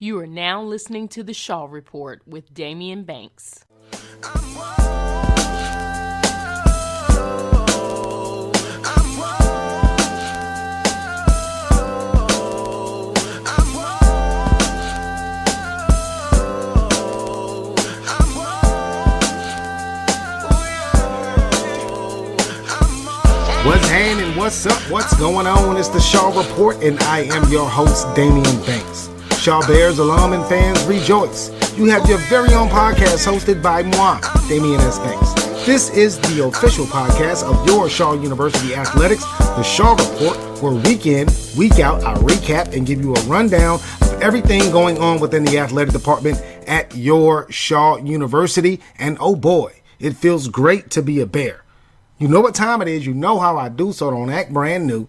You are now listening to the Shaw Report with Damian Banks. What's happening? What's up? What's going on? It's the Shaw Report, and I am your host, Damian Banks. Shaw Bears alum and fans rejoice. You have your very own podcast hosted by moi, Damian S. Banks. This is the official podcast of your Shaw University Athletics, the Shaw Report, where week in, week out, I recap and give you a rundown of everything going on within the athletic department at your Shaw University. And oh boy, it feels great to be a Bear. You know what time it is. You know how I do, so don't act brand new.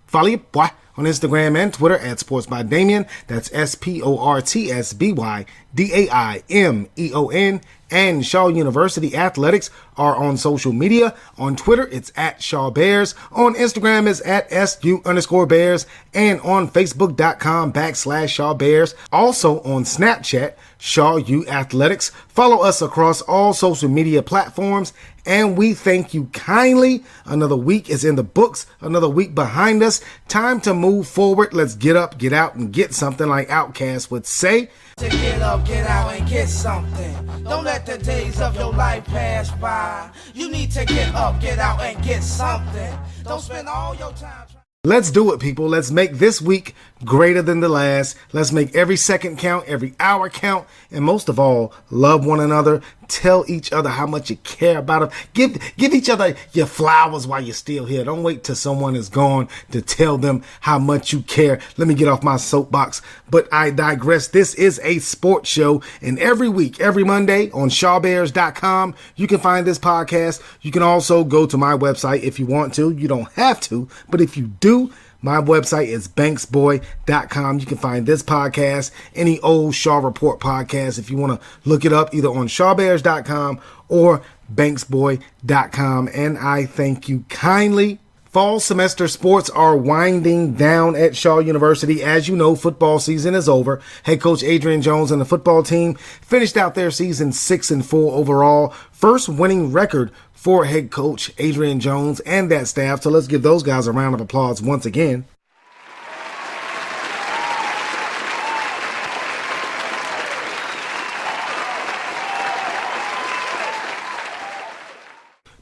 Follow your boy on Instagram and Twitter at Sports by Damian. That's SportsByDamion. And Shaw University Athletics are on social media. On Twitter, it's at Shaw Bears. On Instagram, it's at SU_Bears. And on Facebook.com/Shaw Bears. Also on Snapchat, Shaw U Athletics. Follow us across all social media platforms. And we thank you kindly. Another week is in the books. Another week behind us. Time to move forward. Let's get up, get out, and get something, like Outkast would say. To get up, get out, and get something. Don't let the days of your life pass by. You need to get up, get out, and get something. Don't spend all your time trying. Let's do it, people. Let's make this week greater than the last. Let's make every second count, every hour count, and most of all, love one another. Tell each other how much you care about them. Give each other your flowers while you're still here. Don't wait till someone is gone to tell them how much you care. Let me get off my soapbox, but I digress. This is a sports show, and every week, every Monday on ShawBears.com, you can find this podcast. You can also go to my website if you want to. You don't have to, but if you do, my website is banksboy.com. You can find this podcast, any old Shaw Report podcast, if you want to look it up, either on shawbears.com or banksboy.com. And I thank you kindly. Fall semester sports are winding down at Shaw University. As you know, football season is over. Head coach Adrian Jones and the football team finished out their season 6-4 overall. First winning record for head coach Adrian Jones and that staff. So let's give those guys a round of applause once again.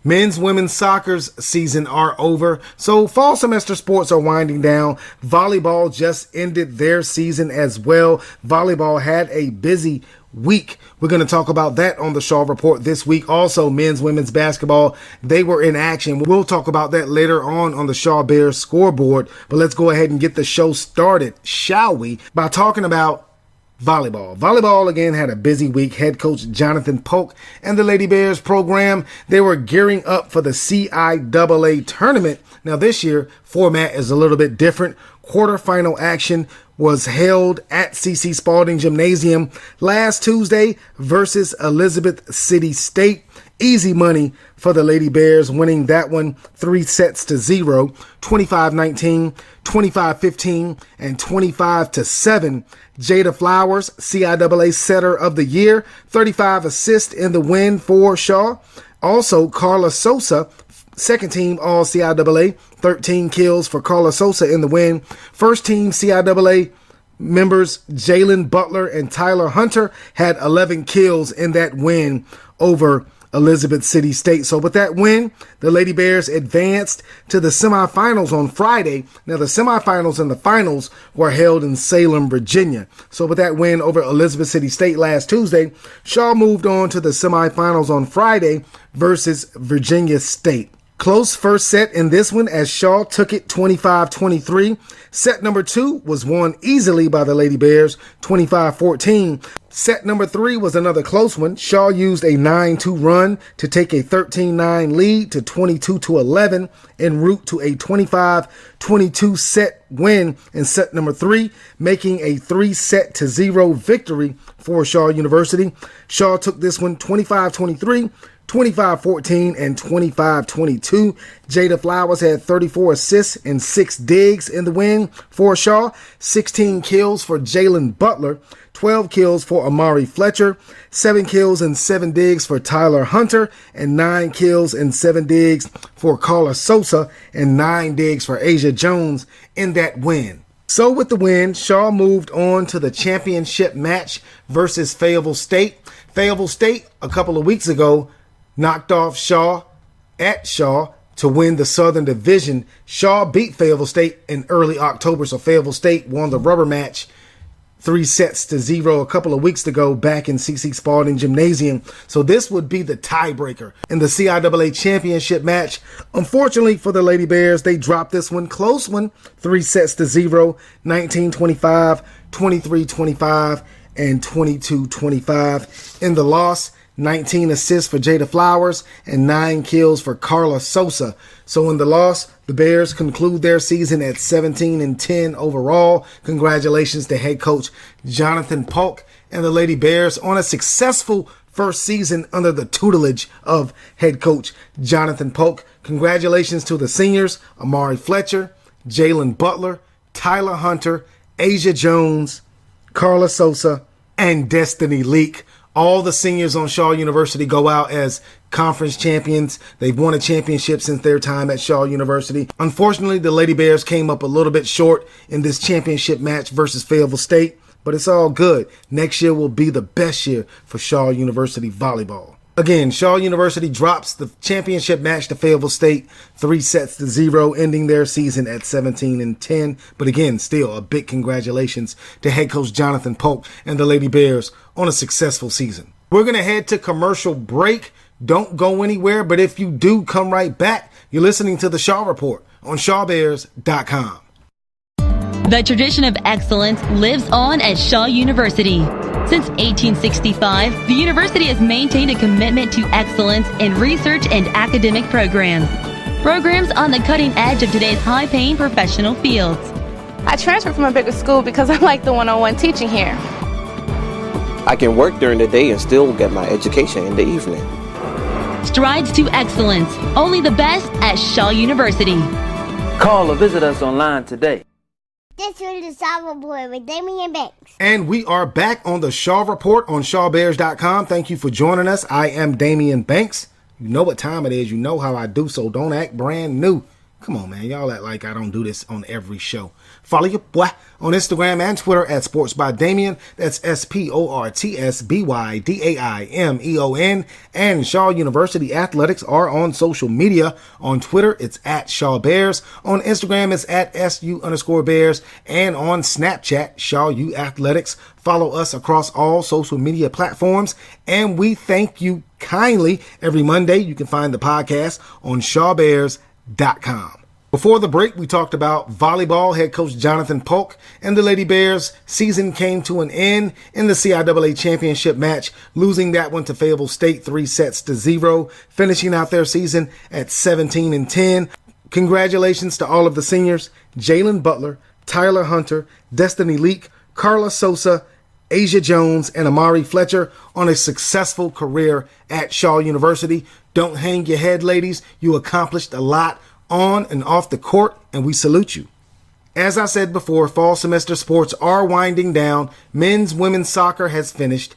Men's, women's soccer's season are over, so fall semester sports are winding down. Volleyball just ended their season as well. Volleyball had a busy week. We're going to talk about that on the Shaw Report this week. Also, men's, women's basketball, they were in action. We'll talk about that later on the Shaw Bears scoreboard. But let's go ahead and get the show started, shall we, by talking about volleyball. Volleyball again had a busy week. Head coach Jonathan Polk and the Lady Bears program, they were gearing up for the CIAA tournament. Now this year, format is a little bit different. Quarterfinal action was held at CC Spalding Gymnasium last Tuesday versus Elizabeth City State. Easy money for the Lady Bears, winning that one 3-0, 25-19, 25-15, and 25-7. Jada Flowers, CIAA Setter of the Year, 35 assists in the win for Shaw. Also, Carla Sosa, second team All CIAA, 13 kills for Carla Sosa in the win. First team CIAA members Jalen Butler and Tyler Hunter had 11 kills in that win over Elizabeth City State. So with that win, the Lady Bears advanced to the semifinals on Friday. Now the semifinals and the finals were held in Salem, Virginia. So with that win over Elizabeth City State last Tuesday, Shaw moved on to the semifinals on Friday versus Virginia State. Close first set in this one as Shaw took it 25-23. Set number 2 was won easily by the Lady Bears, 25-14. Set number 3 was another close one. Shaw used a 9-2 run to take a 13-9 lead to 22-11 en route to a 25-22 set win in set number 3, making a 3-0 victory for Shaw University. Shaw took this one 25-23, 25-14 and 25-22. Jada Flowers had 34 assists and 6 digs in the win for Shaw. 16 kills for Jalen Butler. 12 kills for Amari Fletcher. 7 kills and 7 digs for Tyler Hunter. And 9 kills and 7 digs for Carla Sosa. And 9 digs for Asia Jones in that win. So with the win, Shaw moved on to the championship match versus Fayetteville State. Fayetteville State, a couple of weeks ago, knocked off Shaw at Shaw to win the Southern Division. Shaw beat Fayetteville State in early October, so Fayetteville State won the rubber match 3-0 a couple of weeks ago back in C.C. Spalding Gymnasium. So this would be the tiebreaker in the CIAA championship match. Unfortunately for the Lady Bears, they dropped this one, close one, 3-0, 19-25, 23-25, and 22-25. In the loss, 19 assists for Jada Flowers and 9 kills for Carla Sosa. So in the loss, the Bears conclude their season at 17-10 overall. Congratulations to head coach Jonathan Polk and the Lady Bears on a successful first season under the tutelage of head coach Jonathan Polk. Congratulations to the seniors, Amari Fletcher, Jalen Butler, Tyler Hunter, Asia Jones, Carla Sosa, and Destiny Leak. All the seniors on Shaw University go out as conference champions. They've won a championship since their time at Shaw University. Unfortunately, the Lady Bears came up a little bit short in this championship match versus Fayetteville State, but it's all good. Next year will be the best year for Shaw University volleyball. Again, Shaw University drops the championship match to Fayetteville State 3-0, ending their season at 17-10. But again, still a big congratulations to head coach Jonathan Polk and the Lady Bears on a successful season. We're going to head to commercial break. Don't go anywhere, but if you do, come right back. You're listening to the Shaw Report on ShawBears.com. The tradition of excellence lives on at Shaw University. Since 1865, the university has maintained a commitment to excellence in research and academic programs. Programs on the cutting edge of today's high-paying professional fields. I transferred from a bigger school because I like the one-on-one teaching here. I can work during the day and still get my education in the evening. Strides to excellence. Only the best at Shaw University. Call or visit us online today. This is the Shaw Report with Damian Banks. And we are back on the Shaw Report on ShawBears.com. Thank you for joining us. I am Damian Banks. You know what time it is. You know how I do, so don't act brand new. Come on, man. Y'all act like I don't do this on every show. Follow your boy on Instagram and Twitter at Sports by Damian. That's SportsBydamion. And Shaw University Athletics are on social media. On Twitter, it's at Shaw Bears. On Instagram, it's at SU_Bears. And on Snapchat, Shaw U Athletics. Follow us across all social media platforms. And we thank you kindly. Every Monday, you can find the podcast on ShawBears.com. Before the break, we talked about volleyball. Head coach Jonathan Polk and the Lady Bears season came to an end in the CIAA championship match, losing that one to Fayetteville State 3-0, finishing out their season at 17-10. Congratulations to all of the seniors, Jalen Butler, Tyler Hunter, Destiny Leak, Carla Sosa, Asia Jones, and Amari Fletcher on a successful career at Shaw University. Don't hang your head, ladies. You accomplished a lot on and off the court, and we salute you. As I said before, fall semester sports are winding down. Men's, women's soccer has finished.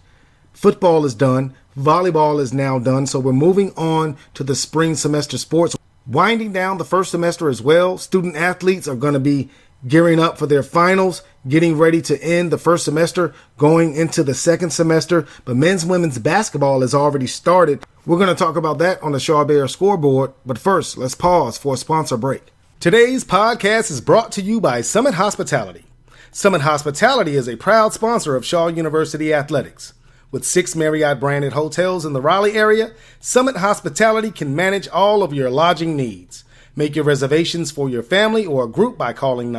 Football is done. Volleyball is now done. So we're moving on to the spring semester sports. Winding down the first semester as well. Student athletes are going to be gearing up for their finals, getting ready to end the first semester, going into the second semester. But men's, women's basketball has already started. We're going to talk about that on the Shaw Bears scoreboard. But first, let's pause for a sponsor break. Today's podcast is brought to you by Summit Hospitality. Summit Hospitality is a proud sponsor of Shaw University Athletics. With 6 Marriott-branded hotels in the Raleigh area, Summit Hospitality can manage all of your lodging needs. Make your reservations for your family or a group by calling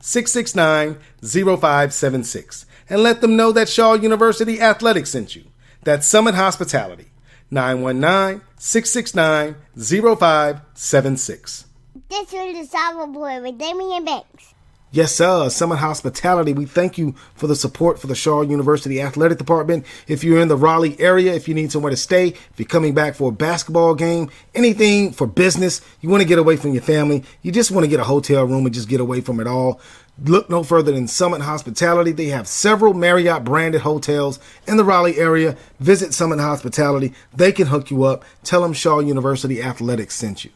919-669-0576 and let them know that Shaw University Athletics sent you. That's Summit Hospitality, 919-669-0576. This is the Shaw Report with Damian Banks. Yes, sir. Summit Hospitality, we thank you for the support for the Shaw University Athletic Department. If you're in the Raleigh area, if you need somewhere to stay, if you're coming back for a basketball game, anything for business, you want to get away from your family, you just want to get a hotel room and just get away from it all, look no further than Summit Hospitality. They have several Marriott branded hotels in the Raleigh area. Visit Summit Hospitality. They can hook you up. Tell them Shaw University Athletics sent you.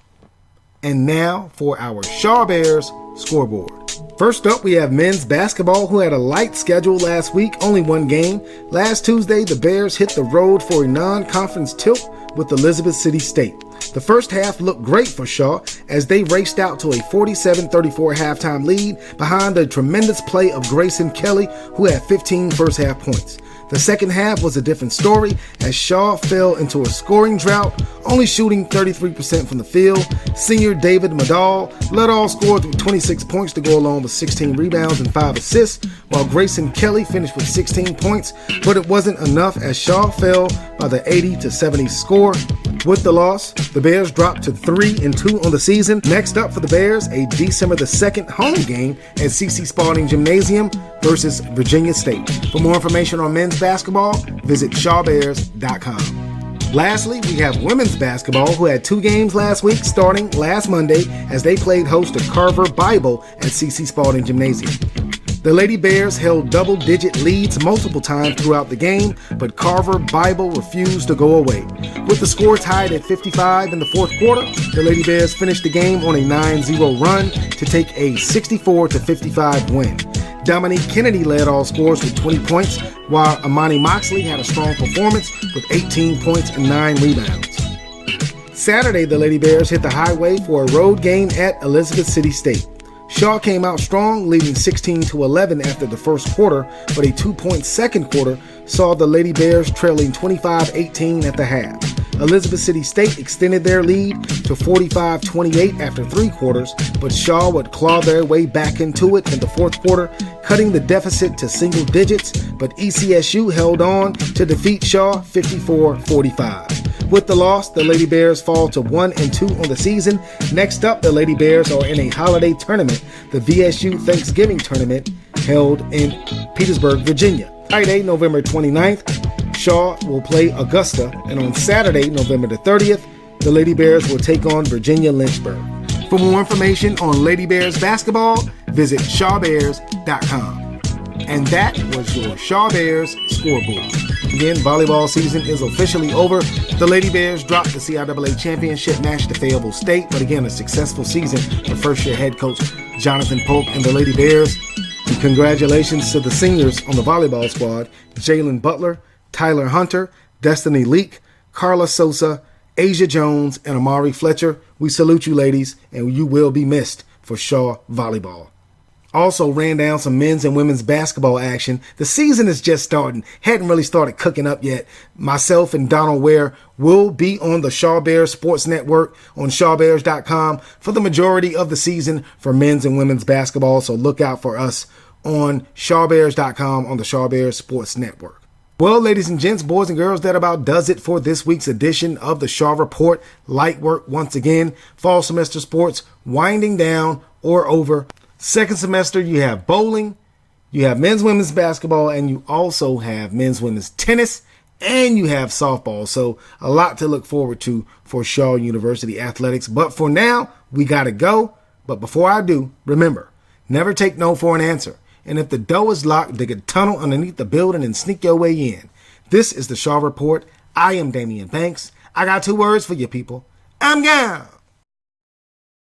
And now for our Shaw Bears scoreboard. First up, we have men's basketball, who had a light schedule last week, only one game. Last Tuesday, the Bears hit the road for a non-conference tilt with Elizabeth City State. The first half looked great for Shaw as they raced out to a 47-34 halftime lead behind the tremendous play of Grayson Kelly, who had 15 first half points. The second half was a different story as Shaw fell into a scoring drought, only shooting 33% from the field. Senior David Madall led all scorers with 26 points to go along with 16 rebounds and 5 assists, while Grayson Kelly finished with 16 points, but it wasn't enough as Shaw fell by the 80-70 score. With the loss, the Bears dropped to 3-2 on the season. Next up for the Bears, a December the 2nd home game at C.C. Spalding Gymnasium versus Virginia State. For more information on men's basketball, visit shawbears.com. Lastly, we have women's basketball, who had 2 games last week, starting last Monday as they played host to Carver Bible at C.C. Spalding Gymnasium. The Lady Bears held double-digit leads multiple times throughout the game, but Carver Bible refused to go away. With the score tied at 55 in the fourth quarter, the Lady Bears finished the game on a 9-0 run to take a 64-55 win. Dominique Kennedy led all scorers with 20 points, while Amani Moxley had a strong performance with 18 points and 9 rebounds. Saturday, the Lady Bears hit the highway for a road game at Elizabeth City State. Shaw came out strong, leading 16-11 after the first quarter, but a 2-point second quarter saw the Lady Bears trailing 25-18 at the half. Elizabeth City State extended their lead to 45-28 after 3 quarters, but Shaw would claw their way back into it in the fourth quarter, cutting the deficit to single digits, but ECSU held on to defeat Shaw 54-45. With the loss, the Lady Bears fall to 1-2 on the season. Next up, the Lady Bears are in a holiday tournament, the VSU Thanksgiving Tournament, held in Petersburg, Virginia. Friday, November 29th, Shaw will play Augusta, and on Saturday, November the 30th, the Lady Bears will take on Virginia Lynchburg. For more information on Lady Bears basketball, visit shawbears.com. And that was your Shaw Bears scoreboard. Again, volleyball season is officially over. The Lady Bears dropped the CIAA championship match to Fayetteville State, but again, a successful season for first-year head coach Jonathan Polk and the Lady Bears. And congratulations to the seniors on the volleyball squad, Jalen Butler, Tyler Hunter, Destiny Leak, Carla Sosa, Asia Jones, and Amari Fletcher. We salute you, ladies, and you will be missed for Shaw Volleyball. Also ran down some men's and women's basketball action. The season is just starting. Hadn't really started cooking up yet. Myself and Donald Ware will be on the Shaw Bears Sports Network on shawbears.com for the majority of the season for men's and women's basketball. So look out for us on shawbears.com on the Shaw Bears Sports Network. Well, ladies and gents, boys and girls, that about does it for this week's edition of the Shaw Report. Light work once again. Fall semester sports winding down or over. Second semester, you have bowling, you have men's, women's basketball, and you also have men's, women's tennis, and you have softball. So a lot to look forward to for Shaw University athletics. But for now, we got to go. But before I do, remember, never take no for an answer. And if the door is locked, dig a tunnel underneath the building and sneak your way in. This is the Shaw Report. I am Damian Banks. I got 2 words for you people. I'm gone.